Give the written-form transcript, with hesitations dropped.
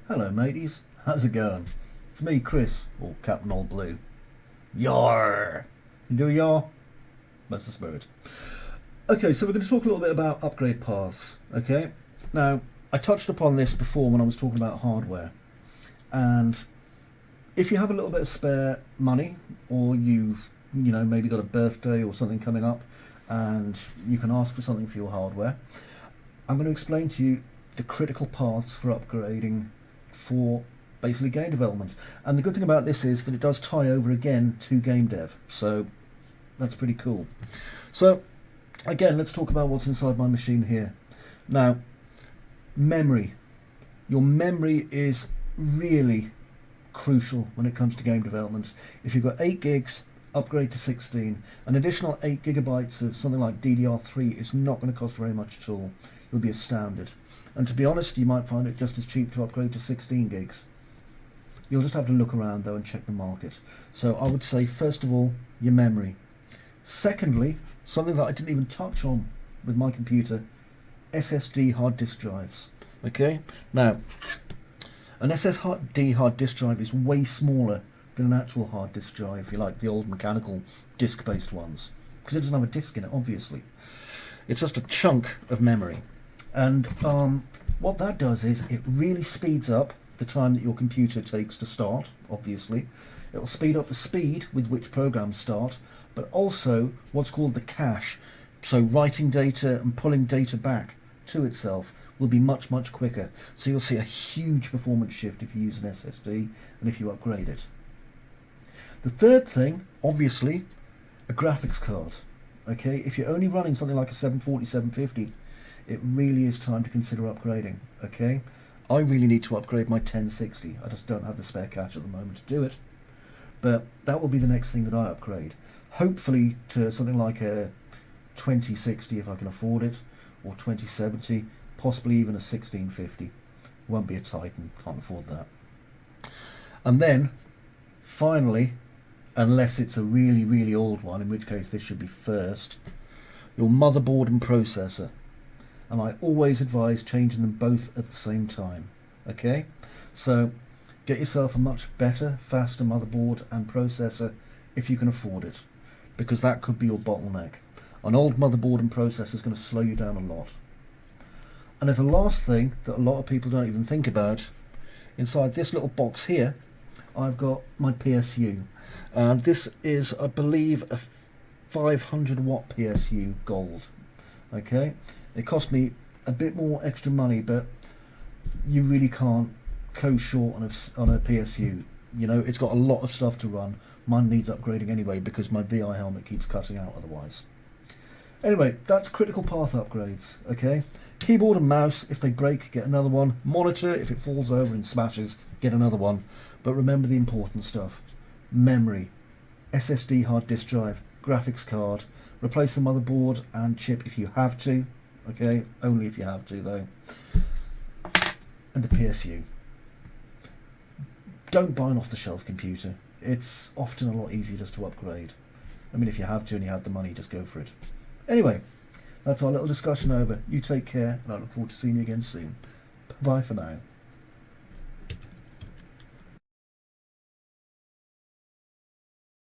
Hello mateys, how's it going? It's me, Chris, or Captain oldBlue. Yarrrrrrrrr! You do a yar? That's the spirit. Okay, so we're going to talk a little bit about upgrade paths, okay? Now, I touched upon this before when I was talking about hardware, and if you have a little bit of spare money, or you've, maybe got a birthday or something coming up, and you can ask for something for your hardware, I'm going to explain to you the critical paths for upgrading for basically game development. And the good thing about this is that it does tie over again to game dev, so that's pretty cool. So again, let's talk about what's inside my machine here. Now, memory. Your memory is really crucial when it comes to game development. If you've got 8 gigs, upgrade to 16. An additional 8 gigabytes of something like DDR3 is not going to cost very much at all. You'll be astounded. And to be honest, you might find it just as cheap to upgrade to 16 gigs. You'll just have to look around though and check the market. So I would say, first of all, your memory. Secondly, something that I didn't even touch on with my computer, SSD hard disk drives. Okay? Now, an SSD hard disk drive is way smaller than an actual hard disk drive, if you like, the old mechanical disk-based ones, because it doesn't have a disk in it, obviously. It's just a chunk of memory. And what that does is it really speeds up the time that your computer takes to start, obviously. It'll speed up the speed with which programs start, but also what's called the cache. So writing data and pulling data back to itself will be much, much quicker. So you'll see a huge performance shift if you use an SSD and if you upgrade it. The third thing, obviously, a graphics card. Okay, if you're only running something like a 740, 750, it really is time to consider upgrading. Okay, I really need to upgrade my 1060. I just don't have the spare cash at the moment to do it. But that will be the next thing that I upgrade. Hopefully to something like a 2060 if I can afford it, or 2070, possibly even a 1650. Won't be a Titan, can't afford that. And then, finally, unless it's a really, really old one, in which case this should be first, your motherboard and processor. And I always advise changing them both at the same time. Okay? So, get yourself a much better, faster motherboard and processor if you can afford it, because that could be your bottleneck. An old motherboard and processor is going to slow you down a lot. And as a last thing that a lot of people don't even think about, inside this little box here, I've got my PSU. And this is, I believe, a 500 watt PSU gold. Okay? It cost me a bit more extra money, but you really can't go short on a PSU. You know, it's got a lot of stuff to run. Mine needs upgrading anyway because my VI helmet keeps cutting out otherwise. Anyway, that's critical path upgrades. Okay? Keyboard and mouse, if they break, get another one. Monitor, if it falls over and smashes, get another one. But remember the important stuff. Memory, SSD hard disk drive, graphics card, replace the motherboard and chip if you have to. Okay, only if you have to though. And the PSU. Don't buy an off-the-shelf computer. It's often a lot easier just to upgrade. I mean, if you have to and you have the money, just go for it. Anyway, that's our little discussion over. You take care, and I look forward to seeing you again soon. Bye for now.